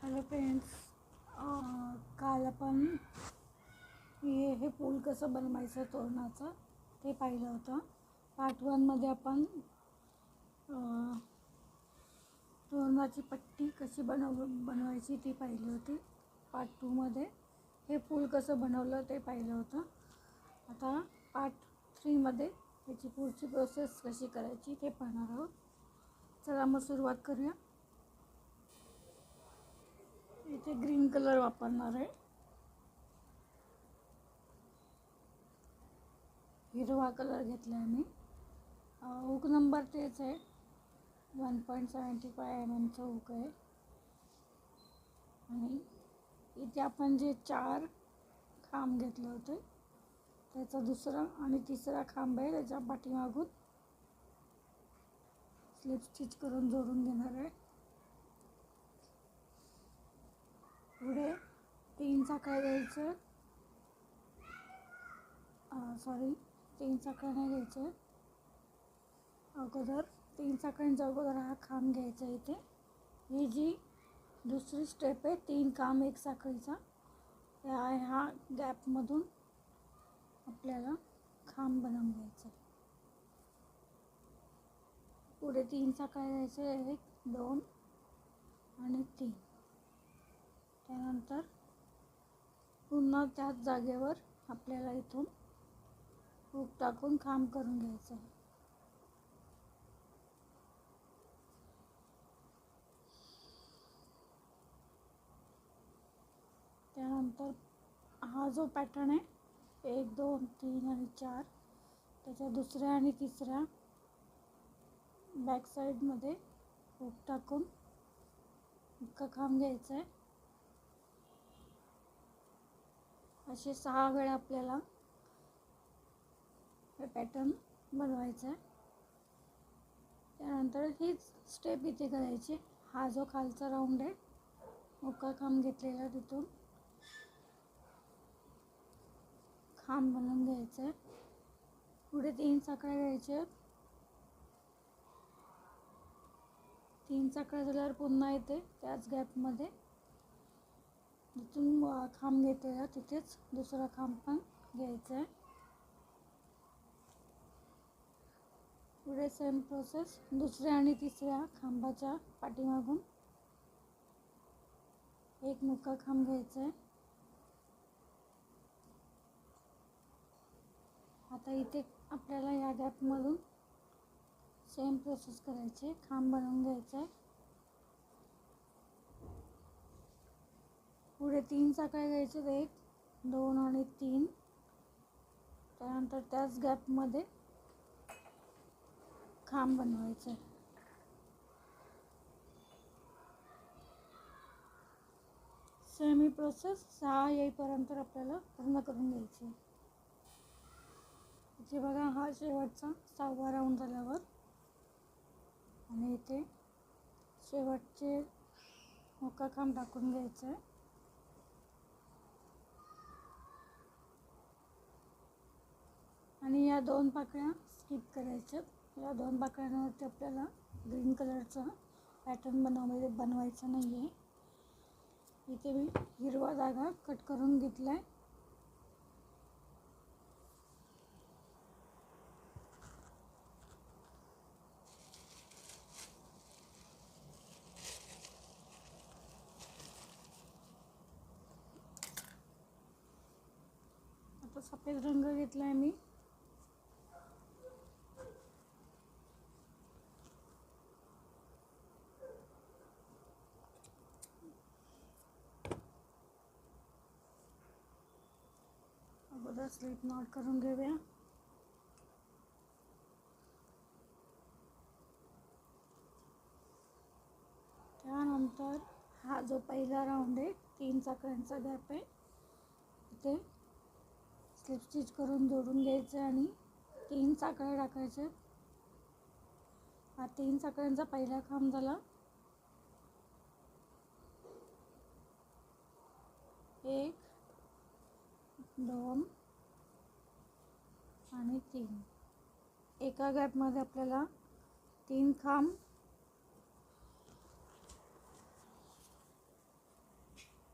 Hello friends, काल आपण हे पूल कसं बनवायचं तोरणाचं ते पाहिलं होतं. पार्ट 1मध्ये आपण तोरणाची पट्टी कशी बनवायची ती पाहिली होती. पार्ट 2मध्ये हे पूल कसं बनवलं ते पाहिलं होतं. आता पार्ट 3मध्ये याची पुढची प्रोसेस कशी करायची ते पाहणार आहोत. चला मग सुरुवात करूया. इथे ग्रीन कलर वापरणार आहे. हिरवा कलर घेतला आहे मी. हुक नंबर तेच आहे, 1.75 mm हुक आहे. आणि इथे आपण जे 4 खांब घेतले होते त्याचा दुसरा आणि तिसरा खांब आहे त्याच्या पाठीमागून स्लिप स्टिच करून जोडून घेणार आहे. पुढे 3 साखळ्या घ्यायचे, 3 साखळ्या नाही घ्यायचे. अगोदर 3 साखळ्यांच्या अगोदर हा खांब घ्यायचा. इथे ही जी दुसरी स्टेप आहे, 3 खांब 1 साखळीचा, ह्या गॅपमधून आपल्याला खांब बनवून घ्यायचा. पुढे 3 साखळ्या घ्यायचे, 1 2 आणि 3. त्यानंतर पुन्हा त्याच जागेवर आपल्याला इथून हुक टाकून खांब करून घ्यायचं आहे. त्यानंतर हा जो पॅटर्न आहे 1 2 3 आणि 4, त्याच्या दुसऱ्या आणि तिसऱ्या बॅक साईडमध्ये हुक टाकून इतका खांब घ्यायचा आहे. असे 6 वेळा आपल्याला हे पॅटर्न बनवायचं आहे. त्यानंतर हीच स्टेप इथे करायची. हा जो खालचा राऊंड आहे, मुका खांब घेतलेला तिथून खांब बनवून घ्यायचं आहे. पुढे 3 साखळ्या घ्यायच्या. 3 साखळ्या झाल्यावर पुन्हा येते त्याच गॅपमध्ये जिथून खांब घेतलेला तिथेच दुसरा खांब पण घ्यायचा आहे. पुढे सेम प्रोसेस, दुसऱ्या आणि तिसऱ्या खांबाच्या पाठीमागून एक मुका खांब घ्यायचा आहे. आता इथे आपल्याला या गॅपमधून सेम प्रोसेस करायची, खांब बनवून घ्यायचा आहे. पुढे 3 साखळ्या घ्यायच्या, 1 2 आणि 3. त्यानंतर त्याच गॅपमध्ये खांब बनवायचे. सेम ही प्रोसेस 6 येईपर्यंत आपल्याला पूर्ण करून घ्यायची. इथे बघा, हा शेवटचा 6वा राऊंड झाल्यावर आणि इथे शेवटचे मुका खांब टाकून घ्यायचं आहे. आणि या 2 पाकळ्या स्किप करायच्या. या 2 पाकळ्यांवरती आपल्याला ग्रीन कलरचा पॅटर्न बनवायचा नाही आहे. इथे मी हिरवा धागा कट करून घेतला आहे. आता सफेद रंग घेतला आहे मी. अगोदर स्लिप नॉट करून घेऊया. त्यानंतर हा जो पहिला राऊंड आहे, 3 साखळ्यांचा गॅप आहे, इथे स्लिप स्टिच करून जोडून घ्यायचं आणि 3 साखळ्या टाकायच्या. हा 3 साखळ्यांचा पहिला खांब झाला. 1 2 आणि 3. एका गॅपमध्ये आपल्याला 3 खांब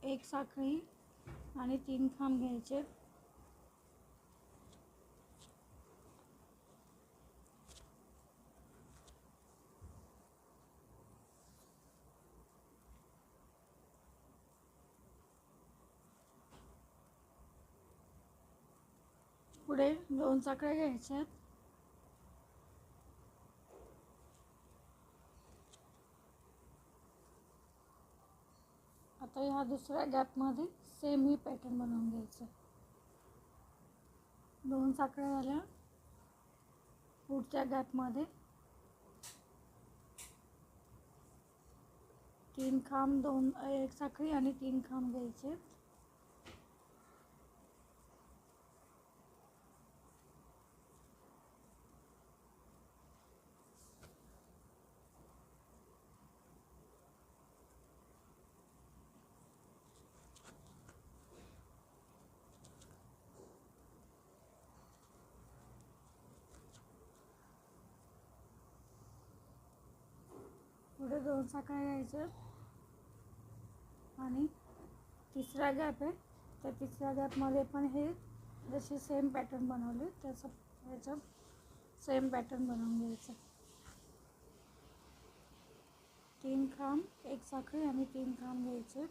एक साखळी आणि 3 खांब घ्यायचे. पुढे 2 साखळ्या घ्यायच्या. आता ह्या दुसऱ्या गॅपमध्ये सेम ही पॅटर्न बनवून घ्यायचं. 2 साखळ्या झाल्या. पुढच्या गॅपमध्ये 3 खांब, 1 साखळी आणि 3 खांब घ्यायचे. पुढे 2 साखळ्या घ्यायच्या आणि तिसरा गॅप आहे, त्या तिसऱ्या गॅपमध्ये पण हे जशी सेम पॅटर्न बनवले त्याचं ह्याच्यात सेम पॅटर्न बनवून घ्यायचं. 3 खांब, 1 साखळी आणि 3 खांब घ्यायचे.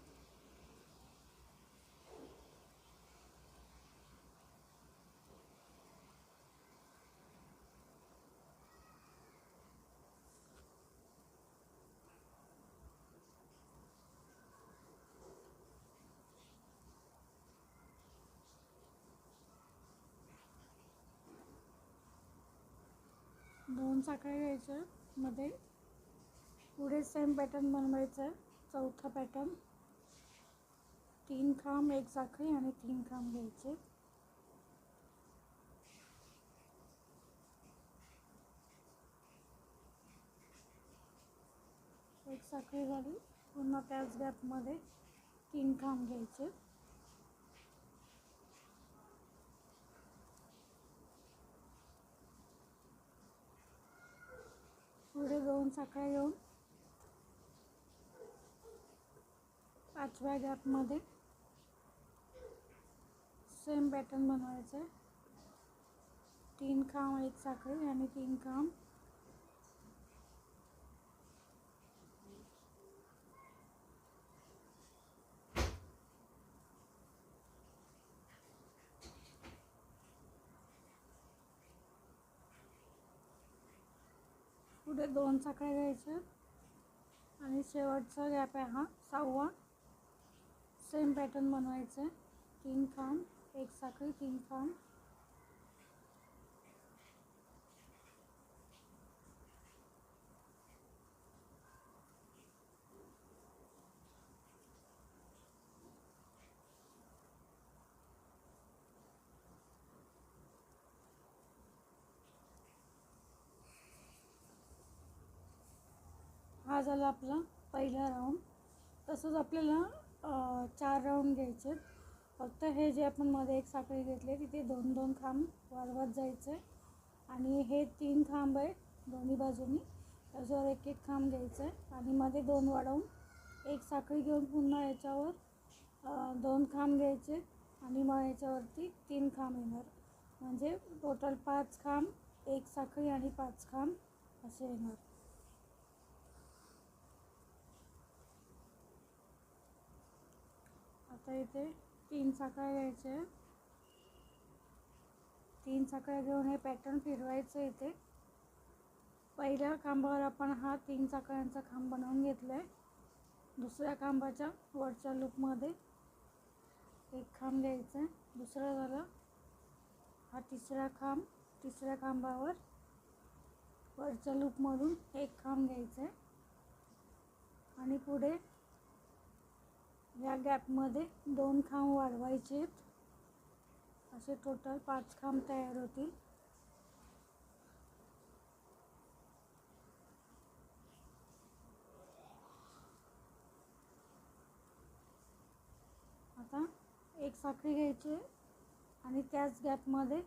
दोन साखळ्या घ्यायच्या. मध्ये पुढे सेम पॅटर्न बनवायचं आहे. चौथा पॅटर्न 3 खांब, 1 साखळी आणि 3 खांब घ्यायचे. एक साखळी झाली. पुन्हा त्याच गॅपमध्ये 3 खांब घ्यायचे. पुढे 2 साखळ्या घेऊन पाचव्या गॅपमध्ये सेम पॅटर्न बनवायचं आहे. 3 खांब, 1 साखळी आणि 3 खांब. पुढे 2 साखळ्या घ्यायच्या आणि शेवटचा गॅप आहे हा 6वा. सेम पॅटर्न बनवायचं आहे. 3 खांब, 1 साखळी, 3 खांब. हा झाला आपला पहिला राऊंड. तसंच आपल्याला 4 राऊंड घ्यायचे. फक्त हे जे आपण मध्ये 1 साखळी घेतली तिथे 2-2 खांब वाढवत जायचे आणि हे 3 खांब आहे दोन्ही बाजूनी, त्याच्यावर 1-1 खांब घ्यायचं आहे आणि मध्ये 2 वाढवून 1 साखळी घेऊन पुन्हा याच्यावर 2 खांब घ्यायचे आणि मग याच्यावरती 3 खांब येणार. म्हणजे टोटल 5 खांब, 1 साखळी आणि 5 खांब असे येणार. आता इथे 3 साखळ्या घ्यायच्या. 3 साखळ्या घेऊन हे पॅटर्न फिरवायचं. इथे पहिल्या खांबावर आपण हा 3 साखळ्यांचा खांब बनवून घेतला आहे. दुसऱ्या खांबाच्या वरच्या लूपमध्ये 1 खांब घ्यायचा आहे. दुसरा झाला हा तिसरा खांब. तिसऱ्या खांबावर वरच्या लूपमधून 1 खांब घ्यायचा आहे आणि पुढे या गॅपमध्ये 2 खांब वाढवायचे आहेत. असे टोटल 5 खांब तयार होतील. आता 1 साखळी घ्यायची आणि त्याच गॅपमध्ये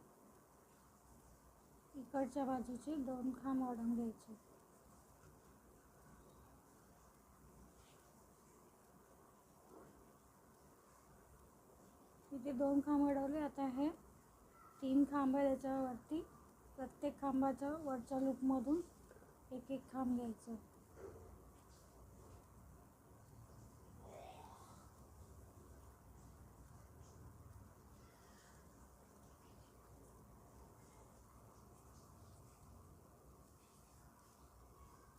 इकडच्या बाजूचे 2 खांब वाढवून घ्यायचे. इथे 2 खांब अडवले. आता हे 3 खांब आहे त्याच्यावरती. प्रत्येक खांबाच्या वरच्या लूपमधून एक एक खांब घ्यायचं.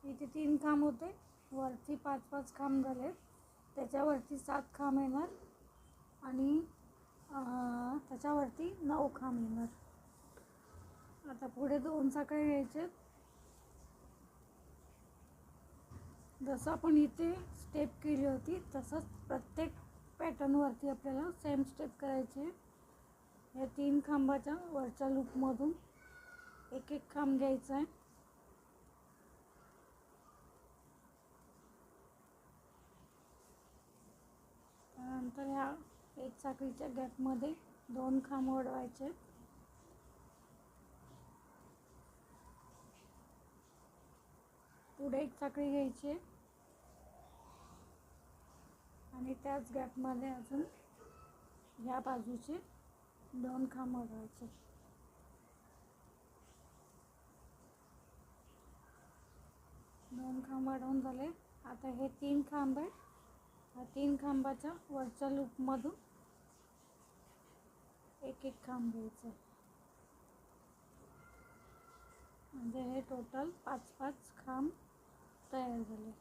इथे 3 खांब होते, वरती 5-5 खांब झाले. त्याच्यावरती 7 खांब येणार आणि त्याच्यावरती 9 खांब येणार. आता पुढे 2 साखळ्या घ्यायचे. जसं आपण इथे स्टेप केली होती तसंच प्रत्येक पॅटर्नवरती आपल्याला सेम स्टेप करायचे. या 3 खांबाच्या वरच्या लूपमधून एक एक खांब घ्यायचा आहे. त्यानंतर ह्या एक साखळीच्या गॅपमध्ये 2 खांब अडवायचे. पुढे एक साखळी घ्यायची आणि त्याच गॅपमध्ये अजून ह्या बाजूचे 2 खांब अडवायचे. 2 खांब अडवून झाले. आता हे 3 खांब आहे. ह्या 3 खांबाच्या वरच्या लूपमधून एक एक खांब घ्यायचं. म्हणजे हे टोटल 5-5 खांब तयार झाले.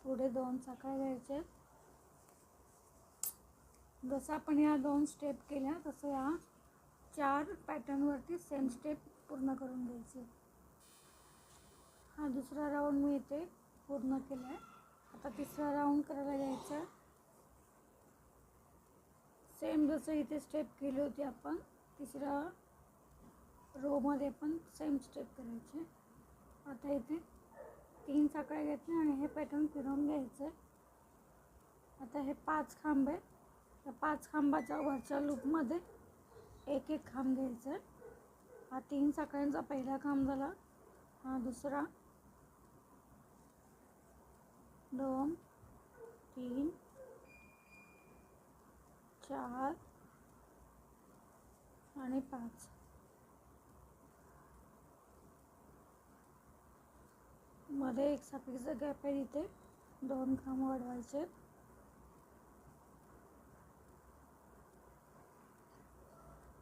पुढे 2 साखळ्या घ्यायच्या. जसं आपण ह्या 2 स्टेप केल्या तसं ह्या 4 पॅटर्नवरती सेम स्टेप पूर्ण करून घ्यायची. हा दुसरा राऊंड मी इथे पूर्ण केला आहे. आता तिसरा राऊंड करायला घ्यायचा. सेम जसं इथे स्टेप केली होती आपण तिसऱ्या रोमध्ये पण सेम स्टेप करायचे. आता इथे 3 साखळ्या घेतल्या आणि हे पॅटर्न फिरवून घ्यायचं. आता हे 5 खांब आहे. त्या 5 खांबाच्या वरच्या लूपमध्ये एक एक खांब घ्यायचं. हा 3 साखळ्यांचा पहिला खांब झाला. हा दुसरा, 2, 3, 4 आणि 5. मध्ये एक साखळीचा गॅप आहे. तिथे 2 खांब अडवायचे.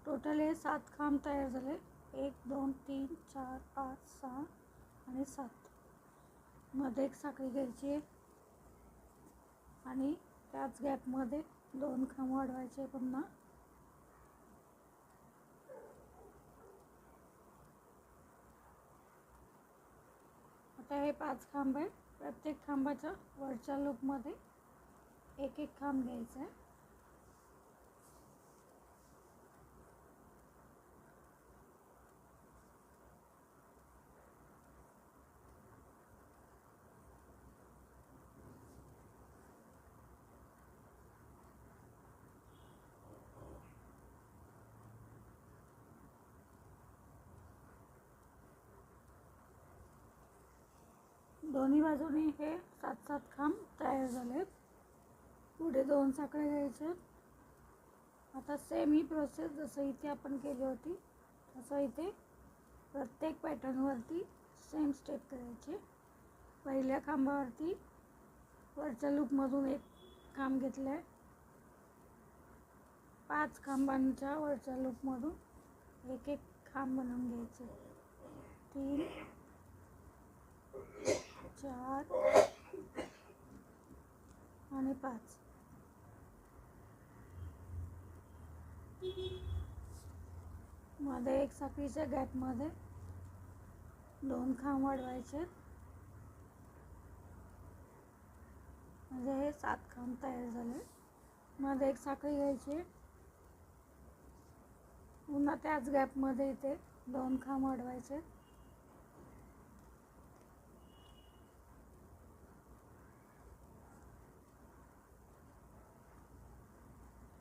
टोटल हे 7 खांब तयार झाले. 1, 2, 3, 4, 5, 6 आणि 7. मध्ये एक साखळी घ्यायची आहे आणि त्याच गॅपमध्ये 2 खांब अडवायचे पुन्हा. आता हे 5 खांब आहे. प्रत्येक खांबाच्या वरच्या लूपमध्ये एक एक खांब घ्यायचा आहे. दोन्ही बाजूने हे 7-7 खांब तयार झालेत. पुढे 2 साखळ्या घ्यायच्या. आता सेम ही प्रोसेस जसं इथे आपण केली होती तसं इथे प्रत्येक पॅटर्नवरती सेम स्टेप करायचे. पहिल्या खांबावरती वरच्या लूपमधून एक खांब घेतलं आहे. 5 खांबांच्या वरच्या लूपमधून एक एक खांब बनवून घ्यायचे. 3, 4 आणि 5. मध्ये एक साखळीच्या गॅपमध्ये 2 खांब अडवायचे. म्हणजे हे 7 खांब तयार झाले. मध्ये एक साखळी घ्यायची. पुन्हा त्याच गॅपमध्ये इथे 2 खांब अडवायचे.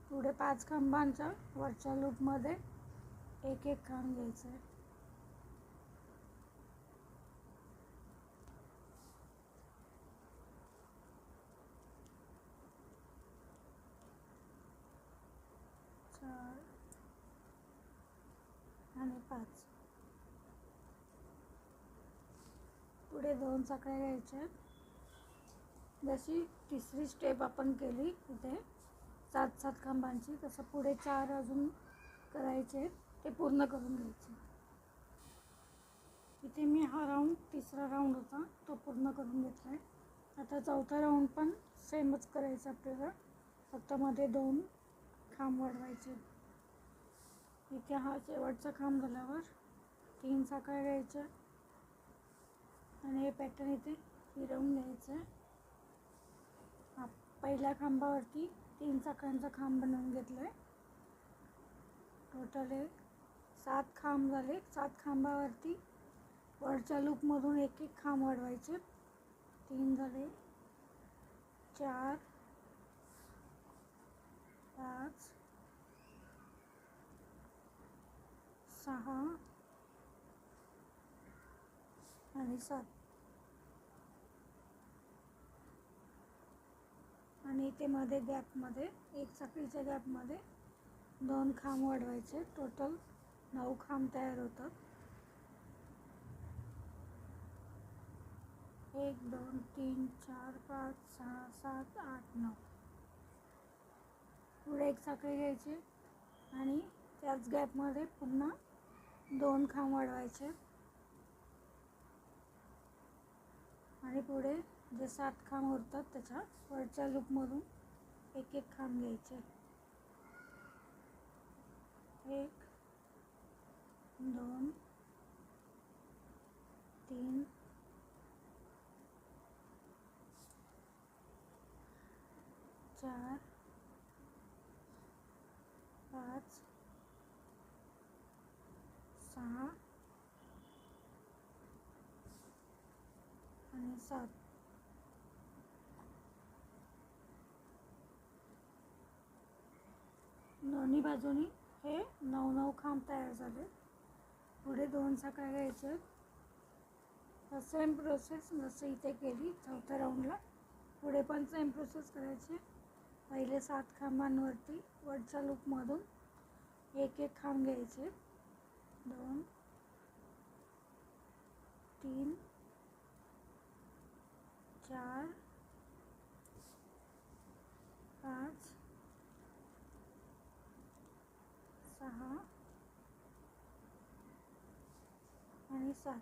पुढे 5 खांबांच्या वरच्या लूपमध्ये एक एक खांब घ्यायचं आहे. आणि 5. पुढे 2 साखळ्या घ्यायच्या. जशी तिसरी स्टेप आपण केली इथे 7-7 खांबांची, तसं पुढे 4 अजून करायचे, ते पूर्ण करून घ्यायचे. इथे मी हा राऊंड, तिसरा राऊंड होता तो पूर्ण करून घेतला आहे. आता चौथा राऊंड पण सेमच करायचं आपल्याला, फक्त मध्ये 2 खांब वाढवायचे. इथे हा शेवटचा खांब झाल्यावर 3 साखळ्या घ्यायच्या आणि हे पॅटर्न इथे फिरवून घ्यायचं आहे. पहिल्या खांबावरती 3 साखळ्यांचा खांब बनवून घेतला आहे. टोटल हे 7 खांब झाले. 7 खांबावरती वरच्या लूपमधून एक एक खांब वाढवायचे. 3 झाले, 4, 5, 6 आणि 7. आणि इथे मध्ये गॅपमध्ये, एक साखळीच्या गॅपमध्ये 2 खांब वाढवायचे. टोटल 9 खांब तयार होतात. 1 2 3 4 5 6 7 8 9. पुढे एक साखळी घ्यायची आणि त्याच गॅपमध्ये पुन्हा 2 खांब वाढवायचे आणि पुढे जे 7 खांब उरतात त्याच्या वरच्या लूपमधून एक एक खांब घ्यायचे. 1 2 3 4 5 6 आणि 7. दोन्ही बाजूनी हे 9 खांब तयार झाले. पुढे 2 साखळ्या घ्यायच्या. सेम प्रोसेस जसं इथे केली चौथ्या राऊंडला, पुढे पण सेम प्रोसेस करायची. पहिले 7 खांबांवरती वरच्या लूपमधून एक एक खांब घ्यायचे. 2 3 4 5 6 आणि 7.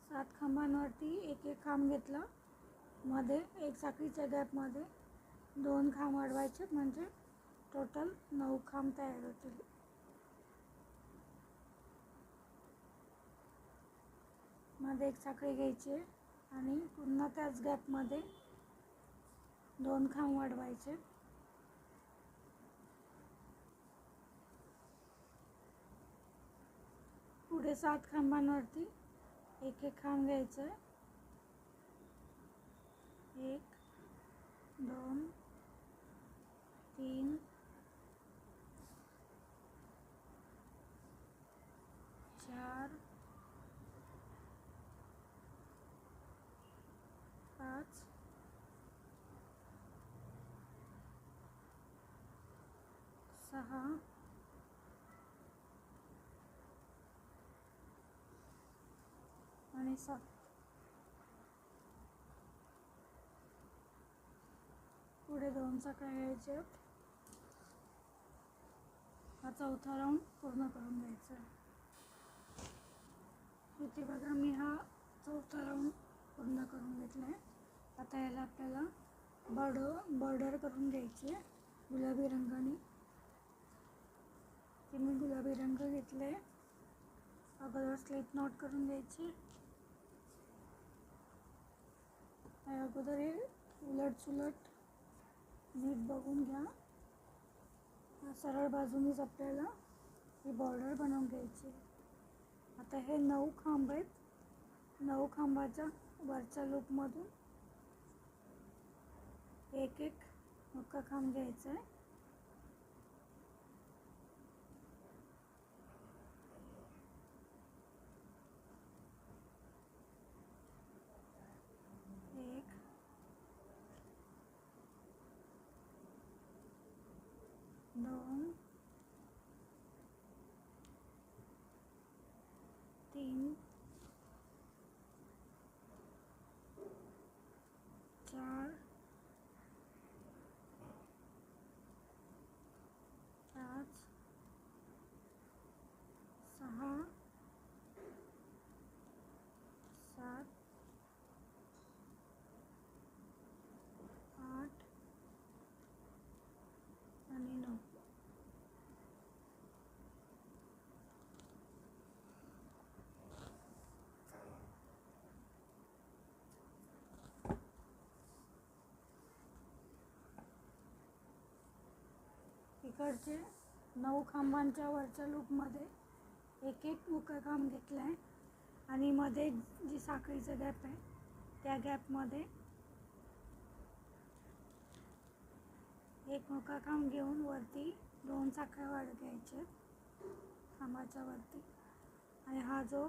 7 खांबांवरती एक एक खांब घेतला. मध्ये एक साखळीच्या गॅपमध्ये 2 खांब वाढवायचे, म्हणजे टोटल 9 खांब तयार होतील. मध्ये एक साखळी घ्यायची आणि पुन्हा त्याच गॅपमध्ये 2 खांब वाढवायचे. पुढे 7 खांबांवरती एक एक खांब घ्यायचं आहे. 1 2 3 4 5 6 आणि 7. पुढे 2 साखळ्या घ्यायच्या. हा चौथा राऊंड पूर्ण करून घ्यायचा. इथे बघा मी हा चौथा राऊंड पूर्ण करून घेतला आहे. आता याला आपल्याला बॉर्डर करून घ्यायची आहे गुलाबी रंगाने. ते मी गुलाबी रंग घेतले. अगोदर स्लिप नॉट करून घ्यायची. अगोदर हे उलट सुलट नीट बघून घ्या. सरळ बाजूनीच आपल्याला ही बॉर्डर बनवून घ्यायची. आता हे 9 खांब आहेत. 9 खांबाच्या वरच्या लूपमधून एक एक मुक्का खांब घ्यायचा आहे. एक 2 इकडचे 9 खांबांच्या वरच्या लूपमध्ये एक एक मुका खांब घेतला आहे आणि मध्ये जी साखळीचं गॅप आहे त्या गॅपमध्ये एक मुका खांब घेऊन वरती 2 साखळ्या वाढ घ्यायच्या खांबाच्या वरती. आणि हा जो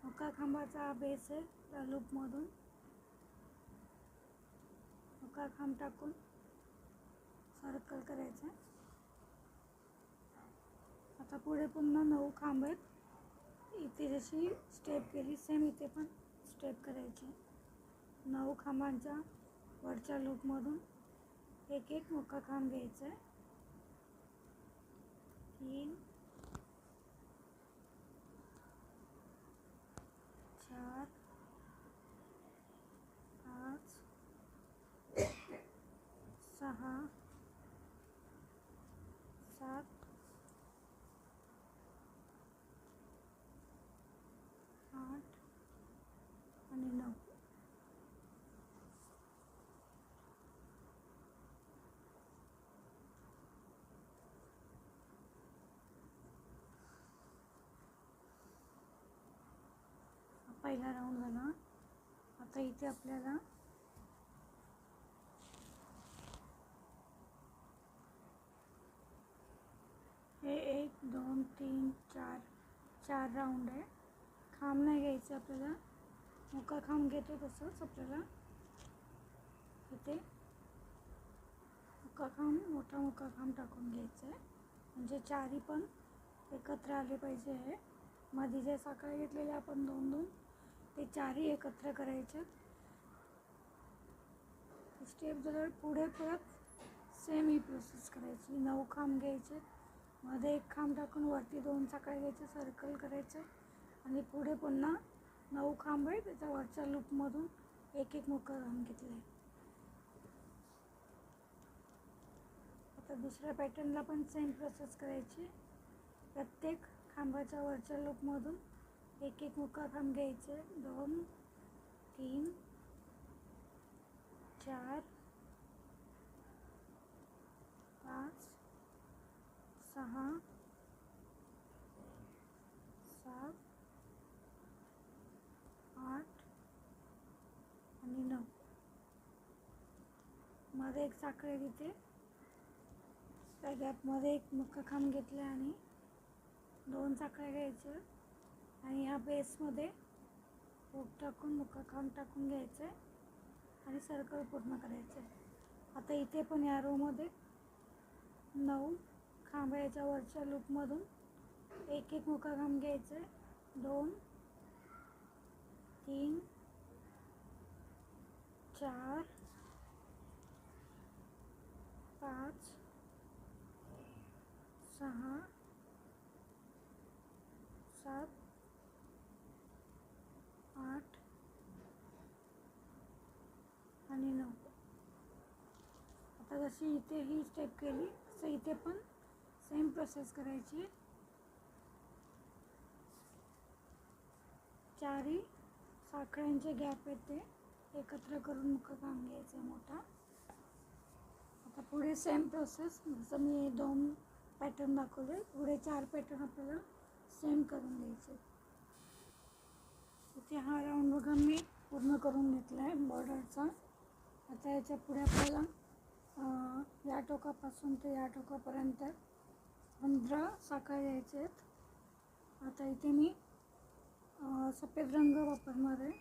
मुका खांबाचा बेस आहे त्या लूपमधून मुका खांब टाकून सर्कल करायचं. आता पुढे पुन्हा 9 खांब आहेत. इथे जशी स्टेप केली सेम इथे पण स्टेप करायची. 9 खांबांच्या वरच्या लूपमधून एक एक मुका खांब घ्यायचा आहे. 3 4 5 6 7 8 आणि 9. पहिला राऊंड झाला. आता इथे आपल्याला हे 1 2 3 4 राऊंड आहे. खांब नाही घ्यायचं आपल्याला, मुका खांब घेतो तसंच आपल्याला इथे मोठा मुका खांब टाकून घ्यायचा आहे. म्हणजे चारी पण एकत्र आले पाहिजे आहे. मध्ये जे साखळ्या घेतलेल्या आपण 2-2 ते चारी एकत्र करायचे. स्टेप झाल्यावर पुढे परत सेम ही प्रोसेस करायची. 9 खांब घ्यायचे, मध्ये एक खांब टाकून वरती 2 साखळ्या घ्यायचे, सर्कल करायचे आणि पुढे पुन्हा 9 खांब आहे त्याच्या वरच्या लूपमधून एक एक मुका खांब घेतला आहे. आता दुसऱ्या पॅटर्नला पण सेम प्रोसेस करायची. प्रत्येक खांबाच्या वरच्या लूपमधून एक एक मुका खांब घ्यायचे. 2 3 4 5 6 7 8 आणि 9. मध्ये एक साखळी तिथे त्या गॅपमध्ये एक मुका खांब घेतला आणि 2 साखळ्या घ्यायच्या आणि ह्या बेसमध्ये हुक टाकून मुका खांब टाकून घ्यायचे आणि सर्कल पूर्ण करायचे. आता इथे पण या रोमध्ये 9 खांब याच्या वरच्या लूपमधून एक एक मुका खांब घ्यायचे. 2 3 4 5 6 7 8 आणि 9. आता जशी इथे ही स्टेप केली तसं इथे पण सेम प्रोसेस करायची. चारी साखळ्यांचे गॅप आहेत ते एकत्र करून मुका खांब घ्यायचा मोठा. आता पुढे सेम प्रोसेस जसं मी 2 पॅटर्न दाखवले, पुढे 4 पॅटर्न आपल्याला सेम करून घ्यायचे. इथे हा राऊंड बघा मी पूर्ण करून घेतला आहे बॉर्डरचा. आता याच्या पुढे आपल्याला या टोकापासून ते या टोकापर्यंत 15 साखळ्या घ्यायच्या आहेत. आता इथे मी सफेद रंग वापरणार आहे.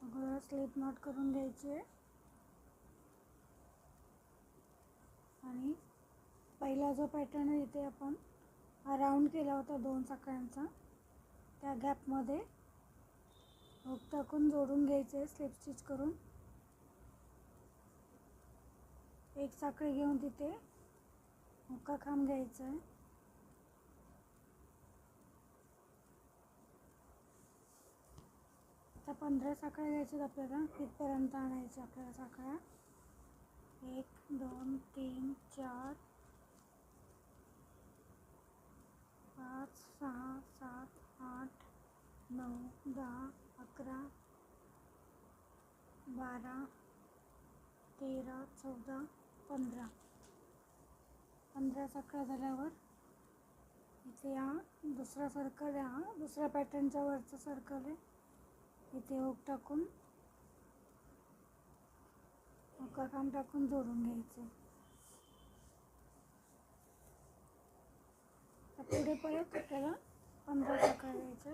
अगोदर स्लिप नॉट करून घ्यायची आहे आणि पहिला जो पॅटर्न आहे इथे आपण हा राऊंड केला होता 2 साखळ्यांचा, त्या गॅपमध्ये हुक टाकून जोडून घ्यायचे स्लिप स्टिच करून. एक साखळी घेऊन तिथे मुका खांब घ्यायचा आहे. आता 15 साखळ्या घ्यायच्या आपल्याला. तिथपर्यंत आणायच्या आपल्याला साखळ्या. 1 2 3 4 5 6 7 8 9 10 11 12 13 14 15. 15 साखळ्या झाल्यावर इथे हा दुसरा सर्कल आहे, हा दुसऱ्या पॅटर्नच्या वरचा सर्कल आहे. इथे हुक टाकून हुक्का काम टाकून जोडून घ्यायचे. पुढे परत आपल्याला 15 साखळ्या घ्यायच्या.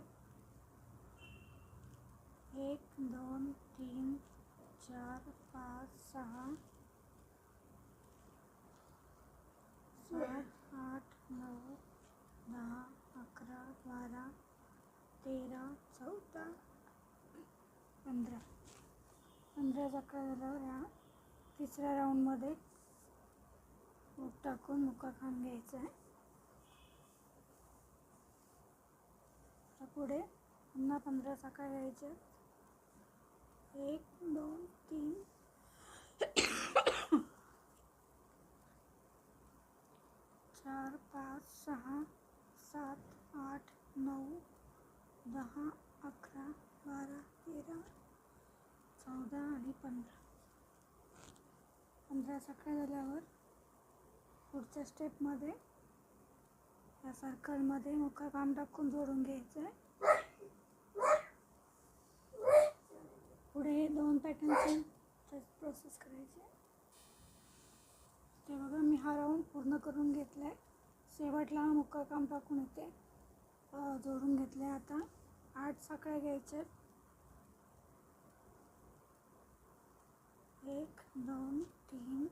1 2 3 4 5 6 7 8 9 10 11 12 13 14 15. 15 साखळ्या झाल्यावर ह्या तिसऱ्या राऊंडमध्ये हुक टाकून मुका खांब घ्यायचा आहे. पुढे पुन्हा 15 साखळ्या घ्यायच्या. 1 2 3 4 5 6 7 8 9 10 11 12 13 14 आणि 15. 15 साखळ्या झाल्यावर पुढच्या स्टेपमध्ये या सर्कलमध्ये मुका काम टाकून जोडून घ्यायचं आहे. पुढे 2 पॅटर्नची प्रोसेस करायची आहे. ते बघा मी हा राऊंड पूर्ण करून घेतला आहे. शेवटला हा मुका काम टाकून इथे जोडून घेतले. आता 8 साखळ्या घ्यायच्या. 1 2 3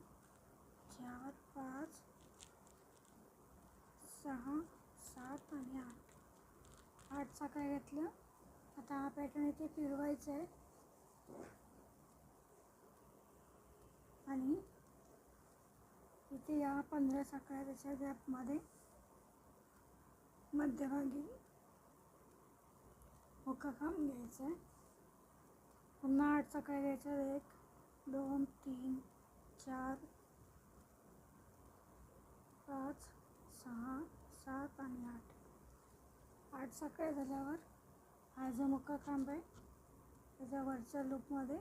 4 5 6 7 आणि 8 साखळ्या घेतल्या. आता हा पॅटर्न इथे फिरवायचा आहे आणि इथे या 15 साखळ्या त्याच्या गॅपमध्ये मध्यभागी हुक्का खांब घ्यायचा आहे. पुन्हा 8 साखळ्या घ्यायच्या. 1 2 3 4 5 6 7 आणि 8 साखळ्या झाल्यावर हा जो मुक्का खांब आहे त्याच्या वरच्या लूपमध्ये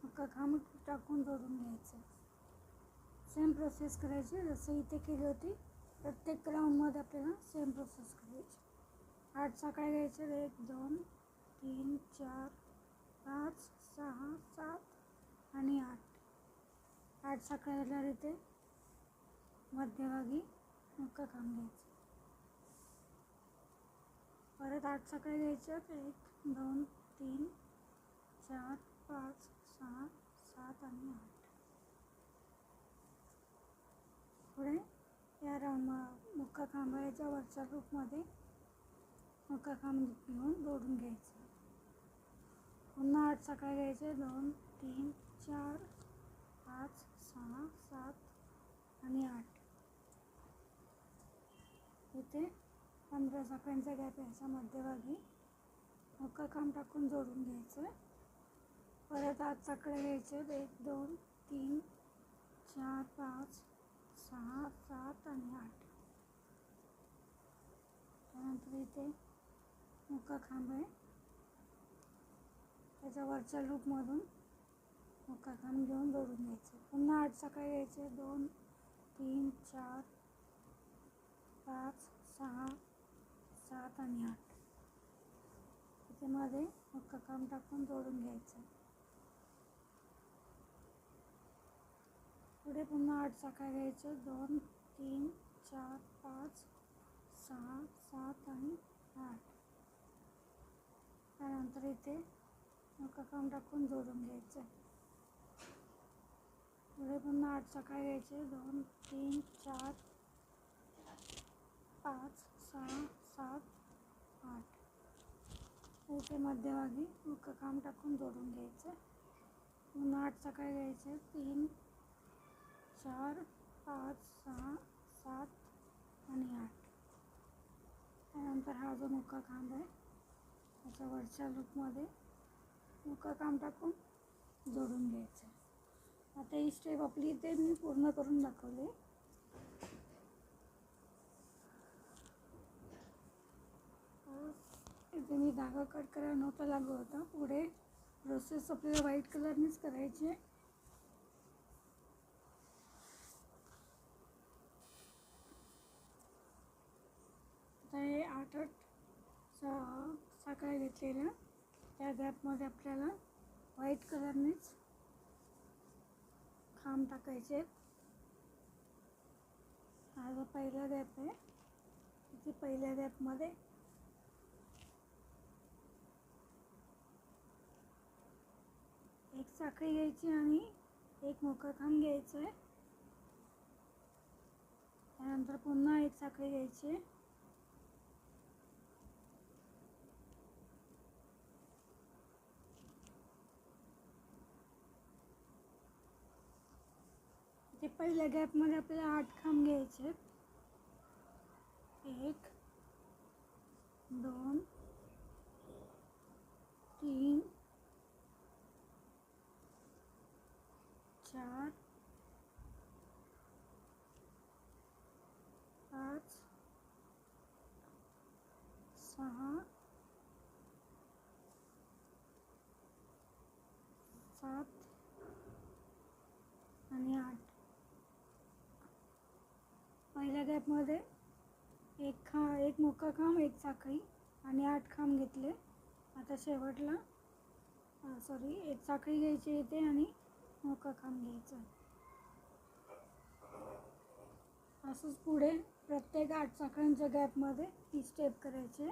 मुक्का खांब टाकून जोडून घ्यायचं. सेम प्रोसेस करायची जसं इथे केली होती. प्रत्येक राऊंडमध्ये आपल्याला सेम प्रोसेस करायची. 8 साखळ्या घ्यायच्या. 1 2 3 4 5 6 7 आणि 8 साखळ्या झाल्यावर इथे मध्यभागी मुक्का खांब घ्यायचा. परत 8 साखळ्या घ्यायच्या. 1 2 3 4 5 6 7 आणि 8. पुढे या राऊंड मुक्का खांबाच्या वरच्या लूपमध्ये मुक्का खांब घेऊन जोडून घ्यायचं. पुन्हा 8 साखळ्या घ्यायच्या. 2 3 4 5 6 7 आणि 8. इथे 15 साखळ्यांचा गॅप याच्या मध्यभागी मुक्का खांब टाकून जोडून घ्यायचं. परत 8 साखळ्या घ्यायच्या. 1 2 3 4 5 6 7 आणि 8. त्यानंतर इथे मुक्का खांब आहे त्याच्या वरच्या लूपमधून मुक्का खांब घेऊन जोडून घ्यायचं. पुन्हा 8 साखळ्या घ्यायच्या. 2 3 4 5 6 7 आणि 8. इथे मध्ये मुक्का खांब टाकून जोडून घ्यायचं. पुढे पुन्हा 8 साखळ्या घ्यायच्या. 2 3 4 5 6 7 आणि 8. त्यानंतर इथे मुक्का खांब टाकून जोडून घ्यायचं. पुढे पुन्हा 8 साखळ्या घ्यायचे. 2 3 4 5 6 7 8. इथे मध्यभागी मुक्का खांब टाकून जोडून घ्यायचं. पुन्हा 8 साखळ्या घ्यायच्या. 3 4 5 6 7 आणि 8. त्यानंतर हा जो मुक्का खांब आहे त्याच्या वरच्या लूपमध्ये मुक्का खांब टाकून जोडून घ्यायचं. आता ही स्टेप आपली इथे मी पूर्ण करून दाखवले. इथे मी धागा कट करायला नव्हता लागत होता. पुढे प्रोसेस आपल्याला व्हाईट कलरनेच करायची आहे. आता हे 8 साखळ्या घेतलेल्या, त्या गॅपमध्ये आपल्याला व्हाईट कलरनेच खांब टाकायचे आहेत. हा जो पहिला गॅप आहे, इथे पहिल्या गॅपमध्ये एक साखळी घ्यायची आणि एक मोकळं खांब घ्यायचं आहे. त्यानंतर पुन्हा एक साखळी घ्यायची आहे. इथे पहिल्या गॅपमध्ये आपल्याला 8 खांब घ्यायचे आहेत. 1 2 3 4 5 6 7 आणि 8. पहिल्या गॅपमध्ये एक मोकळा खांब, एक साखळी आणि 8 खांब घेतले. आता शेवटला एक साखळी घ्यायची इथे आणि मोकळा खांब घ्यायचा. असंच पुढे प्रत्येक 8 साखळ्यांच्या गॅपमध्ये ही स्टेप करायची.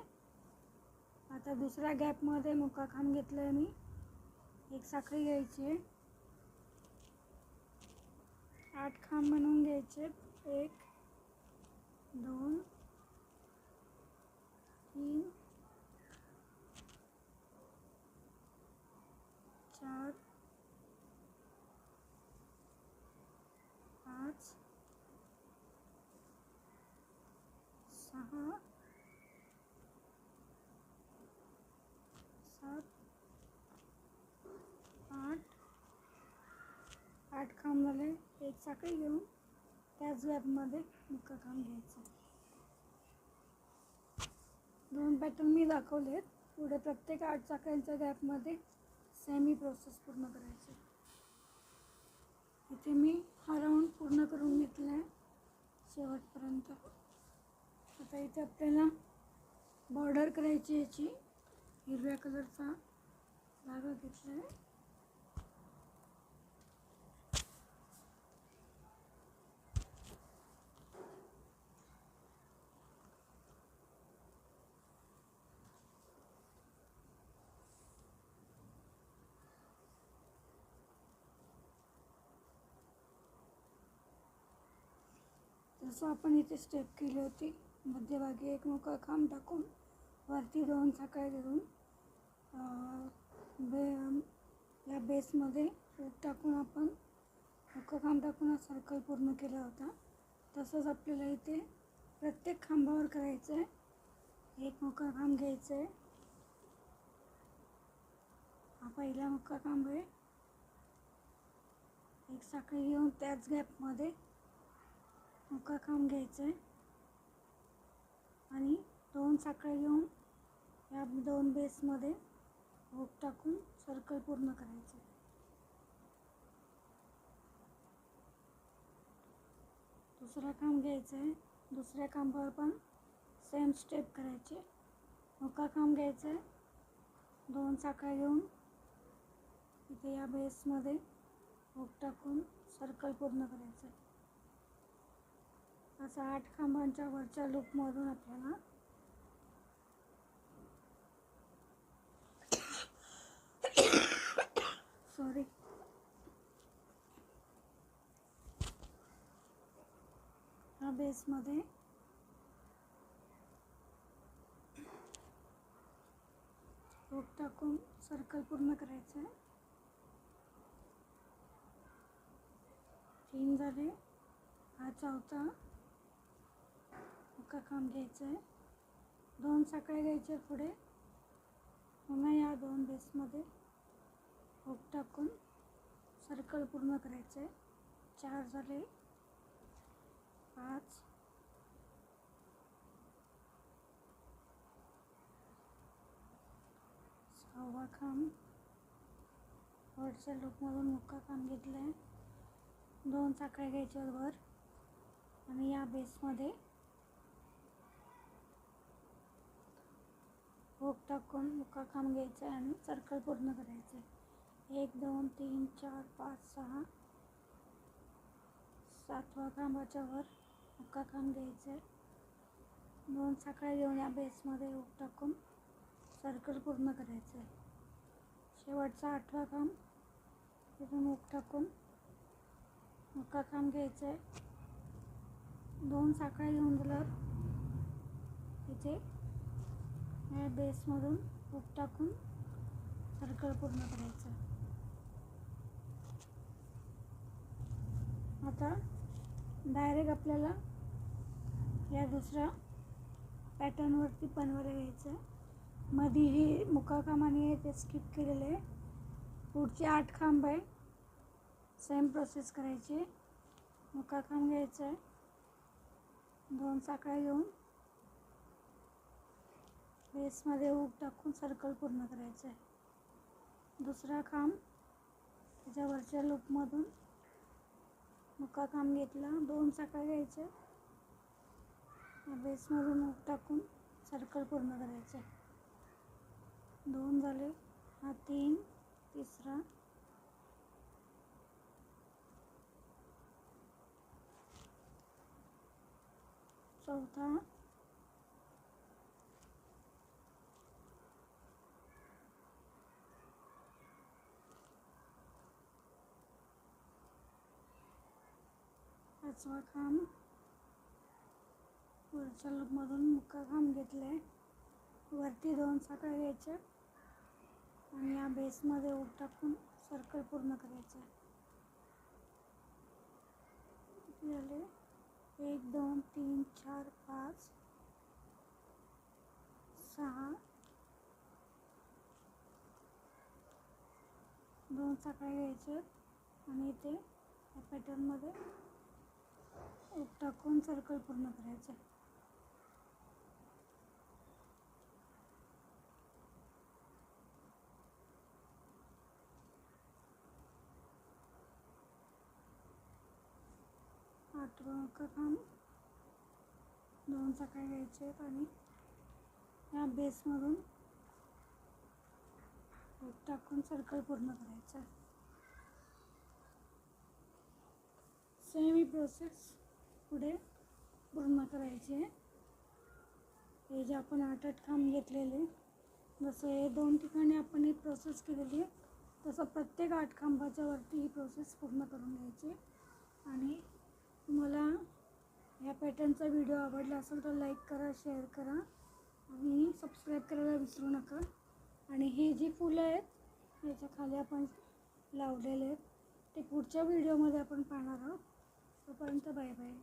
आता दुसऱ्या गॅपमध्ये मोकळा खांब घेतला आहे मी, एक साखळी घ्यायची आहे. 8 खांब बनवून घ्यायचे. 1 2 3 4 5 6 7 8 खांब झाले. एक साखळी घेऊन त्याच गॅपमध्ये मोकळं खांब घ्यायचं. 2 पॅटर्न मी दाखवलेत. पुढे प्रत्येक 8 साखळ्यांच्या गॅपमध्ये सेम ही प्रोसेस पूर्ण करायची. इथे मी हा राऊंड पूर्ण करून घेतला आहे शेवटपर्यंत. आता इथे आपल्याला बॉर्डर करायची याची. हिरव्या कलरचा धागा घेतला आहे. जसं आपण इथे स्टेप केली होती, मध्यभागी एक मोकळा खांब टाकून वरती 2 साखळ्या घेऊन या बेसमध्ये टाकून आपण मोकळं खांब टाकून हा सर्कल पूर्ण केला होता. तसंच आपल्याला इथे प्रत्येक खांबावर करायचं आहे. एक मोकळा खांब घ्यायचं आहे. हा पहिला मोकळा खांब आहे. एक साखळी घेऊन त्याच गॅपमध्ये मोकळा खांब घ्यायचा आहे आणि 2 साखळ्या घेऊन या 2 बेसमध्ये हुक टाकून सर्कल पूर्ण करायचं. दुसरा खांब घ्यायचा आहे. दुसऱ्या खांबावर पण सेम स्टेप करायचे. मोकळा खांब घ्यायचा आहे. 2 साखळ्या घेऊन इथे या बेसमध्ये हुक टाकून सर्कल पूर्ण करायचं. असा 8 खांबांच्या वरच्या लूपमधून आपल्याला ह्या बेसमध्ये हुक टाकून सर्कल पूर्ण करायचं आहे. 3 झाले. हा चौथा मोकळा खांब घ्यायचा आहे. 2 साखळ्या घ्यायच्या. पुढे पुन्हा या 2 बेसमध्ये हुक टाकून सर्कल पूर्ण करायचं आहे. 4 झाले. 5 6 6वा खांब वरच्या लूपमधून मुक्का खांब घेतला आहे, 2 साखळ्या घ्यायच्या वर आणि या बेसमध्ये हुक टाकून मुक्का खांब घ्यायचा आहे आणि सर्कल पूर्ण करायचं आहे. 1 2 3 4 5 6 7वा खांबाच्या वर मुक्का खांब घ्यायचा आहे, 2 साखळ्या घेऊन या बेसमध्ये हुक टाकून सर्कल पूर्ण करायचं आहे. शेवटचा 8वा खांब तिथून हुक टाकून मुक्का खांब घ्यायचा आहे, 2 साखळ्या घेऊन झाल्यावर इथे या बेसमधून हुक टाकून सर्कल पूर्ण करायचं. आता डायरेक्ट आपल्याला या दुसऱ्या पॅटर्नवरती बनवायला घ्यायचं आहे. मध्ये ही मुक्का खांब आणि ते स्किप केलेले आहे. पुढचे 8 खांब आहे, सेम प्रोसेस करायची. मुक्का खांब घ्यायचा आहे, 2 साखळ्या घेऊन बेसमध्ये हुक टाकून सर्कल पूर्ण करायचं आहे. दुसरा खांब त्याच्या वरच्या लूपमधून मुक्का खांब घेतला, 2 साखळ्या घ्यायच्या, बेसमधून हुक टाकून सर्कल पूर्ण करायचं आहे. 2 झाले, हा 3, तिसरा, चौथा, पाचवा खांब वरच्या लूपमधून मुक्का खांब घेतला आहे, वरती 2 साखळ्या घ्यायच्या आणि या बेसमध्ये हुक टाकून सर्कल पूर्ण करायचं आहे. झाले 1 2 3 4 5 6, 2 साखळ्या घ्यायच्या आणि इथे या पॅटर्नमध्ये हुक टाकून सर्कल पूर्ण करायचं आहे. आठवा मुक्का खांब, 2 साखळ्या घ्यायचे आणि या बेसमधून हुक टाकून सर्कल पूर्ण करायचं आहे. सेम ही प्रोसेस पुढे पूर्ण करायची आहे. हे जे आपण 8 खांब घेतलेले, जसं हे 2 ठिकाणी आपण ही प्रोसेस केलेली आहे, तसं प्रत्येक 8 खांबाच्या वरती ही प्रोसेस पूर्ण करून घ्यायची. आणि तुम्हाला या पॅटर्नचा व्हिडिओ आवडला असेल तर लाईक करा, शेअर करा आणि सबस्क्राईब करायला विसरू नका. आणि ही जी फुलं आहेत याच्या खाली आपण लावलेले आहेत ते पुढच्या व्हिडिओमध्ये आपण पाहणार आहोत. तोपर्यंत बाय बाय.